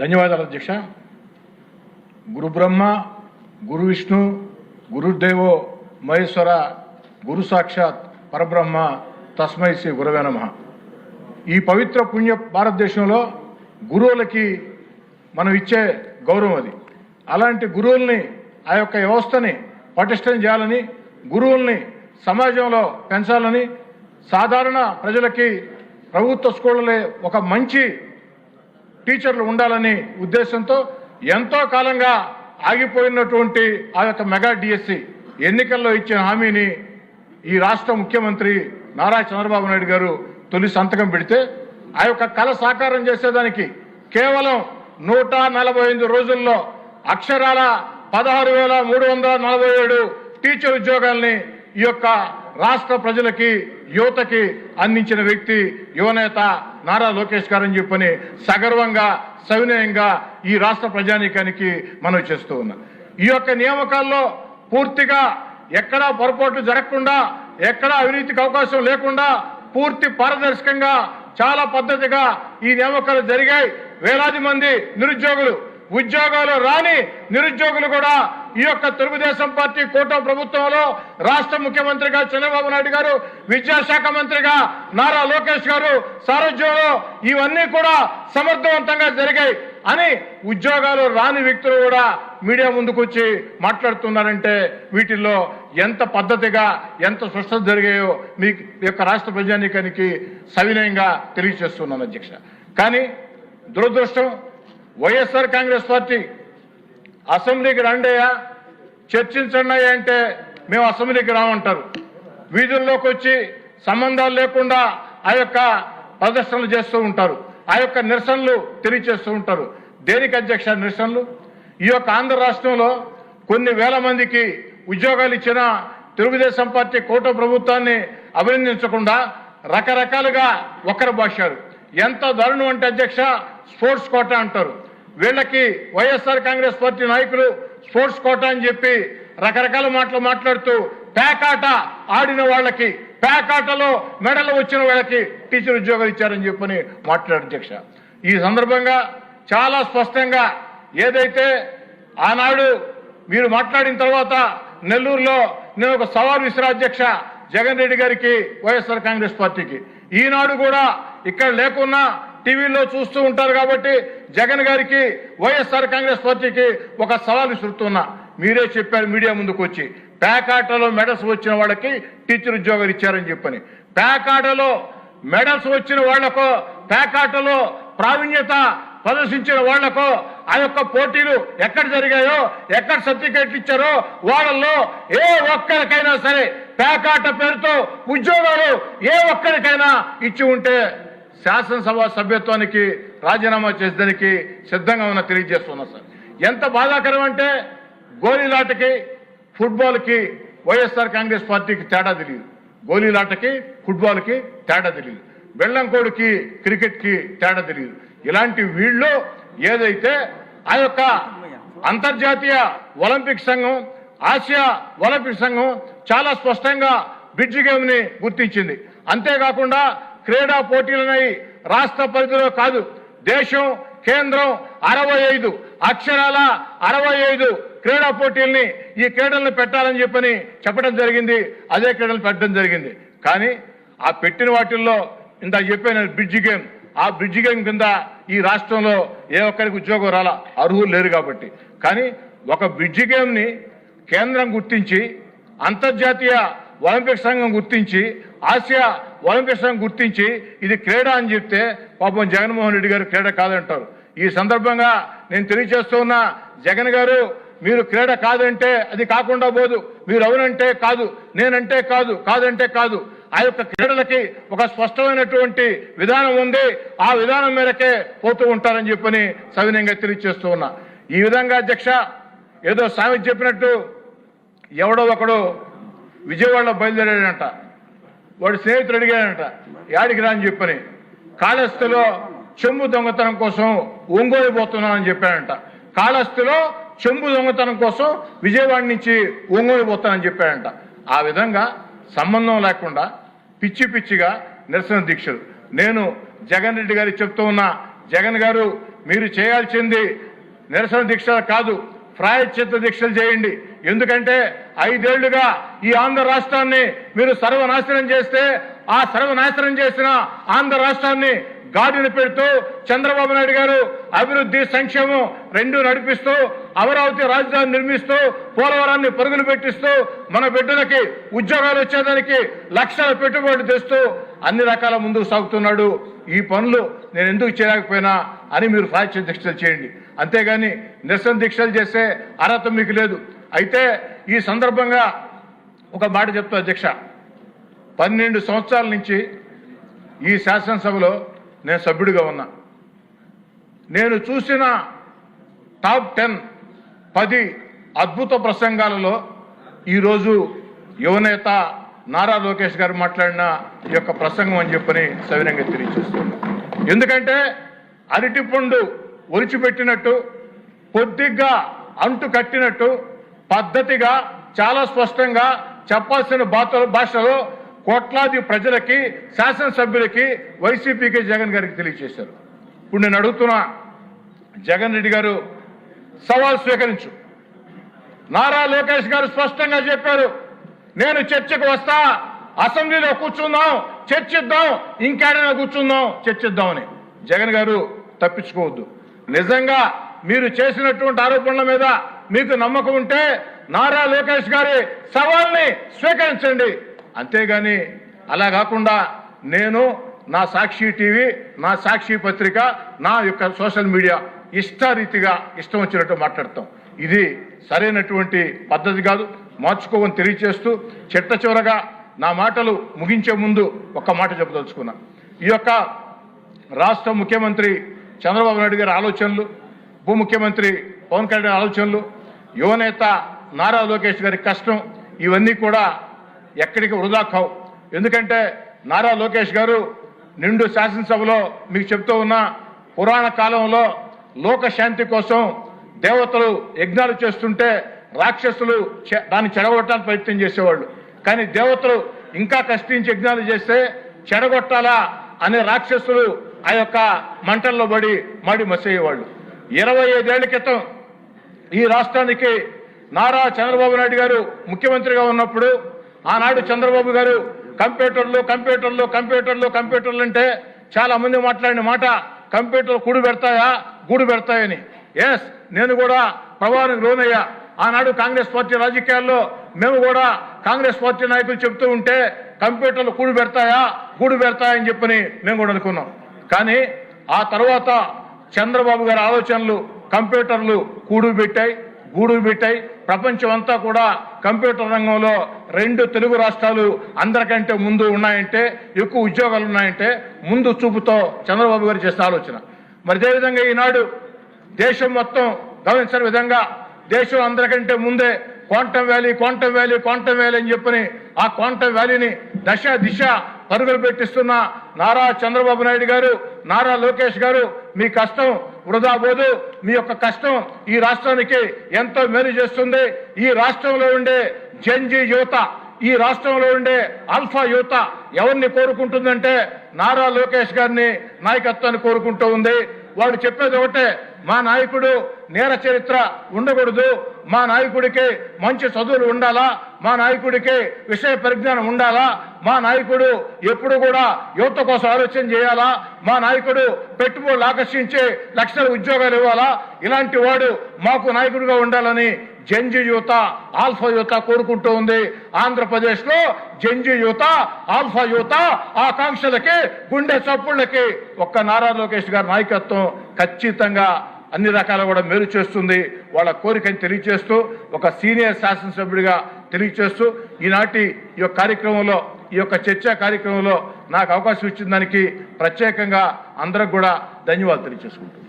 ధన్యవాదాలు అధ్యక్ష. గురు బ్రహ్మ, గురు విష్ణు, గురుదేవో మహేశ్వర, గురు సాక్షాత్ పరబ్రహ్మ, తస్మై శ్రీ గురవే నమః. ఈ పవిత్ర పుణ్య భారతదేశంలో గురువులకి మనం ఇచ్చే గౌరవం అది. అలాంటి గురువుల్ని, ఆ యొక్క వ్యవస్థని పటిష్టం చేయాలని, గురువుల్ని సమాజంలో పెంచాలని, సాధారణ ప్రజలకి ప్రభుత్వ స్కూళ్ళలో ఒక మంచి టీచర్లు ఉండాలని ఉద్దేశంతో ఎంతో కాలంగా ఆగిపోయినటువంటి ఆ యొక్క మెగా డిఎస్సి ఎన్నికల్లో ఇచ్చిన హామీని ఈ రాష్ట్ర ముఖ్యమంత్రి నారా చంద్రబాబు నాయుడు గారు తొలి సంతకం పెడితే ఆ యొక్క కళ సాకారం చేసేదానికి కేవలం 145 రోజుల్లో అక్షరాల 16,347 టీచర్ ఉద్యోగాల్ని ఈ యొక్క రాష్ట్ర ప్రజలకి, యువతకి అందించిన వ్యక్తి యువనేత నారా లోకేష్ గారని చెప్పని సగర్వంగా, సవినయంగా ఈ రాష్ట్ర ప్రజానీకానికి మనం చేస్తూ ఉన్నాం. ఈ యొక్క నియామకాల్లో పూర్తిగా ఎక్కడా పొరపాట్లు జరగకుండా, ఎక్కడా అవినీతికి అవకాశం లేకుండా పూర్తి పారదర్శకంగా చాలా పద్ధతిగా ఈ నియామకాలు జరిగాయి. వేలాది మంది నిరుద్యోగులు, ఉద్యోగాలు రాని నిరుద్యోగులు కూడా ఈ యొక్క తెలుగుదేశం పార్టీ కూటమి ప్రభుత్వంలో రాష్ట్ర ముఖ్యమంత్రిగా చంద్రబాబు నాయుడు గారు, విద్యాశాఖ మంత్రిగా నారా లోకేష్ గారు సారథ్యంలో ఇవన్నీ కూడా సమర్థవంతంగా జరిగాయి అని ఉద్యోగాలు రాని వ్యక్తులు కూడా మీడియా ముందుకు వచ్చి మాట్లాడుతున్నారంటే వీటిల్లో ఎంత పద్ధతిగా, ఎంత స్పష్టత జరిగాయో మీకు యొక్క రాష్ట్ర ప్రజానీకానికి సవినయంగా తెలియజేస్తున్నాను అధ్యక్ష. కానీ దురదృష్టం, వైఎస్ఆర్ కాంగ్రెస్ పార్టీ అసెంబ్లీకి రండయ్యా, చర్చించండి అంటే మేము అసెంబ్లీకి రామంటారు. వీధుల్లోకి వచ్చి సంబంధాలు లేకుండా ఆ యొక్క ప్రదర్శనలు చేస్తూ ఉంటారు, ఆ యొక్క నిరసనలు తెలియజేస్తూ ఉంటారు. దేనికి అధ్యక్ష నిరసనలు? ఈ యొక్క ఆంధ్ర రాష్ట్రంలో కొన్ని వేల మందికి ఉద్యోగాలు ఇచ్చిన తెలుగుదేశం పార్టీ కూటమి ప్రభుత్వాన్ని అభినందించకుండా రకరకాలుగా వక్ర భాష్యాలు. ఎంత దారుణం అంటే అధ్యక్ష, స్పోర్ట్స్ కోటా అంటారు. వీళ్ళకి వైఎస్ఆర్ కాంగ్రెస్ పార్టీ నాయకులు స్పోర్ట్స్ కోటా అని చెప్పి రకరకాల మాటలు మాట్లాడుతూ పేకాట ఆడిన వాళ్ళకి, పేకాటలో మెడలు వచ్చిన వాళ్ళకి టీచర్ ఉద్యోగాలు ఇచ్చారని చెప్పని మాట్లాడారు అధ్యక్ష. ఈ సందర్భంగా చాలా స్పష్టంగా ఏదైతే ఆనాడు మీరు మాట్లాడిన తర్వాత నెల్లూరులో నేను ఒక సవాల్ విసిరా అధ్యక్ష జగన్ రెడ్డి గారికి, వైఎస్ఆర్ కాంగ్రెస్ పార్టీకి. ఈనాడు కూడా ఇక్కడ లేకున్నా టీవీలో చూస్తూ ఉంటారు కాబట్టి జగన్ గారికి, వైఎస్ఆర్ కాంగ్రెస్ పార్టీకి ఒక సవాల్ విసురుతున్నా. మీరే చెప్పారు మీడియా ముందుకు వచ్చి, పేకాటలో మెడల్స్ వచ్చిన వాళ్ళకి టీచర్ ఉద్యోగాలు ఇచ్చారని చెప్పని. పేకాటలో మెడల్స్ వచ్చిన వాళ్లకో, పేకాటలో ప్రావీణ్యత ప్రదర్శించిన వాళ్లకో ఆ యొక్క పోటీలు ఎక్కడ జరిగాయో, ఎక్కడ సర్టిఫికేట్లు ఇచ్చారో వాళ్ళల్లో ఏ ఒక్కరికైనా సరే పేకాట పేరుతో ఉద్యోగాలు ఏ ఒక్కరికైనా ఇచ్చి ఉంటే శాసనసభ సభ్యత్వానికి రాజీనామా చేసేదానికి సిద్ధంగా ఉన్న తెలియజేస్తున్నా సార్. ఎంత బాధాకరం అంటే గోళీలాటకి, ఫుట్బాల్కి వైఎస్ఆర్ కాంగ్రెస్ పార్టీకి తేడా తెలియదు. గోళీలాటకి, ఫుట్బాల్కి తేడా తెలియదు. బెల్లంకోడికి, క్రికెట్కి తేడా తెలియదు. ఇలాంటి వీళ్ళు ఏదైతే ఆ యొక్క అంతర్జాతీయ ఒలింపిక్ సంఘం, ఆసియా ఒలింపిక్ సంఘం చాలా స్పష్టంగా బ్రిడ్జ్ గేమ్ ని గుర్తించింది. అంతేకాకుండా క్రీడా పోటీలనై రాష్ట్ర పరిధిలో కాదు, దేశం, కేంద్రం 65 అక్షరాల 65 క్రీడా పోటీల్ని, ఈ క్రీడలను పెట్టాలని చెప్పని చెప్పడం జరిగింది. అదే క్రీడలు పెట్టడం జరిగింది. కానీ ఆ పెట్టిన వాటిల్లో ఇంత చెప్పిన బ్రిడ్జ్ గేమ్, ఆ బ్రిడ్జ్ గేమ్ కింద ఈ రాష్ట్రంలో ఏ ఒక్కరికి ఉద్యోగం రాలా, అర్హులు లేరు కాబట్టి. కానీ ఒక బ్రిడ్జ్ గేమ్ ని కేంద్రం గుర్తించి, అంతర్జాతీయ ఒలింపిక్ సంఘం గుర్తించి, ఆసియా ఒలింపిక్ సంఘం గుర్తించి ఇది క్రీడ అని చెప్తే పాపం జగన్మోహన్ రెడ్డి గారు క్రీడ కాదంటారు. ఈ సందర్భంగా నేను తెలియజేస్తూ ఉన్నా, జగన్ గారు మీరు క్రీడ కాదంటే అది కాకుండా పోదు, మీరు అవునంటే కాదు, నేనంటే కాదు, కాదంటే కాదు. ఆ యొక్క క్రీడలకి ఒక స్పష్టమైనటువంటి విధానం ఉంది, ఆ విధానం మేరకే పోతూ ఉంటారని చెప్పని సవినయంగా తెలియజేస్తూ ఉన్నా. ఈ విధంగా అధ్యక్ష, ఏదో సామెత చెప్పినట్టు ఎవడో ఒకడు విజయవాడలో బయలుదేరాడంట. వాడు స్నేహితుడు అడిగాడంట యాడికి రా అని చెప్పని. కాళహస్తిలో చెంబు దొంగతనం కోసం ఒంగోలు పోతున్నానని చెప్పాడంట. కాళహస్తిలో చెంబు దొంగతనం కోసం విజయవాడ నుంచి ఒంగోలు పోతానని చెప్పాడంట. ఆ విధంగా సంబంధం లేకుండా పిచ్చి పిచ్చిగా నిరసన దీక్షలు. నేను జగన్ రెడ్డి గారికి చెప్తూ ఉన్నా, జగన్ గారు మీరు చేయాల్సింది నిరసన దీక్షలు కాదు, ప్రాయశ్చిత్త దీక్షలు చేయండి. ఎందుకంటే 5 ఏళ్లుగా ఈ ఆంధ్ర రాష్ట్రాన్ని మీరు సర్వనాశనం చేస్తే ఆ సర్వనాశనం చేసిన ఆంధ్ర రాష్ట్రాన్ని గాడిన పెడుతూ చంద్రబాబు నాయుడు గారు అభివృద్ధి సంక్షేమం రెండు నడిపిస్తూ అమరావతి రాజధాని నిర్మిస్తూ పోలవరాన్ని పరుగులు పెట్టిస్తూ మన బిడ్డలకి ఉద్యోగాలు వచ్చేదానికి లక్షల పెట్టుబడులు తెస్తూ అన్ని రకాల ముందుకు సాగుతున్నాడు. ఈ పనులు నేను ఎందుకు చేయలేకపోయినా అని మీరు ప్రాయశ్చిత్త దీక్షలు చేయండి. అంతేగాని నిరసన దీక్షలు చేసే అర్హత మీకు లేదు. అయితే ఈ సందర్భంగా ఒక మాట చెప్తా అధ్యక్ష, 12 సంవత్సరాల నుంచి ఈ శాసనసభలో నేను సభ్యుడిగా ఉన్నా. నేను చూసిన టాప్ 10 అద్భుత ప్రసంగాలలో ఈరోజు యువనేత నారా లోకేష్ గారు మాట్లాడిన ఈ యొక్క ప్రసంగం అని చెప్పని సవినంగా తెలియజేస్తున్నాను. ఎందుకంటే అరటిపండు ఒలిచిపెట్టినట్టు, కొద్దిగా అంటు కట్టినట్టు పద్ధతిగా చాలా స్పష్టంగా చెప్పాల్సిన భాషలో కోట్లాది ప్రజలకి, శాసనసభ్యులకి, వైసీపీకి, జగన్ గారికి తెలియజేశారు. ఇప్పుడు నేను అడుగుతున్నా, జగన్ రెడ్డి గారు సవాల్ స్వీకరించు. నారా లోకేష్ గారు స్పష్టంగా చెప్పారు, నేను చర్చకు వస్తా, అసెంబ్లీలో కూర్చుందాం, చర్చిద్దాం, ఇంకేడైనా కూర్చుందాం, చర్చిద్దామని. జగన్ గారు తప్పించుకోవద్దు. నిజంగా మీరు చేసినటువంటి ఆరోపణల మీద మీకు నమ్మకం ఉంటే నారా లోకేష్ గారి సవాల్ని స్వీకరించండి. అంతేగాని అలా కాకుండా నేను నా సాక్షి టీవీ, నా సాక్షి పత్రిక, నా యొక్క సోషల్ మీడియా ఇష్టారీతిగా ఇష్టం వచ్చినట్టు మాట్లాడతాం. ఇది సరైనటువంటి పద్ధతి కాదు, మార్చుకోవని తెలియజేస్తూ చిట్ట చివరగా నా మాటలు ముగించే ముందు ఒక్క మాట చెప్పదలుచుకున్నా. ఈ యొక్క రాష్ట్ర ముఖ్యమంత్రి చంద్రబాబు నాయుడు గారి ఆలోచనలు, ఉప ముఖ్యమంత్రి పవన్ కళ్యాణ్ ఆలోచనలు, యువనేత నారా లోకేష్ గారి కష్టం, ఇవన్నీ కూడా ఎక్కడికి వృధా కావు. ఎందుకంటే నారా లోకేష్ గారు నిండు శాసనసభలో మీకు చెప్తూ ఉన్న పురాణ కాలంలో లోకశాంతి కోసం దేవతలు యజ్ఞాలు చేస్తుంటే రాక్షసులు దాన్ని చెడగొట్టాలని ప్రయత్నం చేసేవాళ్ళు. కానీ దేవతలు ఇంకా కష్టించి యజ్ఞాలు చేస్తే చెడగొట్టాలా అనే రాక్షసులు ఆ యొక్క మంటల్లో పడి మసయ్యేవాళ్ళు. 25 ఏళ్ల క్రితం ఈ రాష్ట్రానికి నారా చంద్రబాబు నాయుడు గారు ముఖ్యమంత్రిగా ఉన్నప్పుడు ఆనాడు చంద్రబాబు గారు కంప్యూటర్లు కంప్యూటర్లు కంప్యూటర్లు కంప్యూటర్లు అంటే చాలా మంది మాట్లాడిన మాట, కంప్యూటర్లు కూడు పెడతాయా గూడు పెడతాయని. ఎస్, నేను కూడా ప్రభావానికి లోనయ్యా. ఆనాడు కాంగ్రెస్ పార్టీ రాజకీయాల్లో మేము కూడా కాంగ్రెస్ పార్టీ నాయకులు చెప్తూ ఉంటే కంప్యూటర్లు కూడు పెడతాయా గూడు పెడతాయని చెప్పని మేము కూడా అనుకున్నాం. కానీ ఆ తర్వాత చంద్రబాబు గారి ఆలోచనలు కంప్యూటర్లు కూడు పెట్టాయి, గూడు పెట్టాయి. ప్రపంచం అంతా కూడా కంప్యూటర్ రంగంలో 2 తెలుగు రాష్ట్రాలు అందరికంటే ముందు ఉన్నాయంటే, ఎక్కువ ఉద్యోగాలు ఉన్నాయంటే ముందు చూపుతో చంద్రబాబు గారు చేసిన ఆలోచన. మరి అదేవిధంగా ఈనాడు దేశం మొత్తం గమనించిన విధంగా దేశం అందరికంటే ముందే quantum valley quantum valley quantum valley అని చెప్పని ఆ క్వాంటమ్ వ్యాలీని దిశ పరుగులు పెట్టిస్తున్న నారా చంద్రబాబు నాయుడు గారు, నారా లోకేష్ గారు, మీ కష్టం వృధా పోదు. మీ యొక్క కష్టం ఈ రాష్ట్రానికి ఎంతో మేలు చేస్తుంది. ఈ రాష్ట్రంలో ఉండే జెన్జీ యువత, ఈ రాష్ట్రంలో ఉండే ఆల్ఫా యువత ఎవరిని కోరుకుంటుందంటే నారా లోకేష్ గారిని నాయకత్వాన్ని కోరుకుంటూ ఉంది. వాడు చెప్పేది ఒకటే, మా నాయకుడు నేర చరిత్ర ఉండకూడదు, మా నాయకుడికి మంచి చదువులు ఉండాలా, మా నాయకుడికి విషయ పరిజ్ఞానం ఉండాలా, మా నాయకుడు ఎప్పుడు కూడా యువత కోసం ఆలోచన చేయాలా, మా నాయకుడు పెట్టుబడులు ఆకర్షించి లక్షల ఉద్యోగాలు ఇవ్వాలా, ఇలాంటి వాడు మాకు నాయకుడిగా ఉండాలని జెన్జీ యువత, ఆల్ఫా యువత కోరుకుంటూ ఉంది. ఆంధ్రప్రదేశ్ లో జెన్జీ యువత, ఆల్ఫా యువత ఆకాంక్షలకి, గుండె చప్పుళ్ళకి ఒక్క నారా లోకేష్ గారి నాయకత్వం ఖచ్చితంగా అన్ని రకాల కూడా మేలు చేస్తుంది. వాళ్ళ కోరికని తెలియజేస్తూ ఒక సీనియర్ శాసనసభ్యుడిగా తెలియజేస్తూ ఈనాటి ఈ యొక్క కార్యక్రమంలో, ఈ యొక్క చర్చా కార్యక్రమంలో నాకు అవకాశం ఇచ్చిన దానికి ప్రత్యేకంగా అందరికి కూడా ధన్యవాదాలు తెలియజేసుకుంటున్నాను.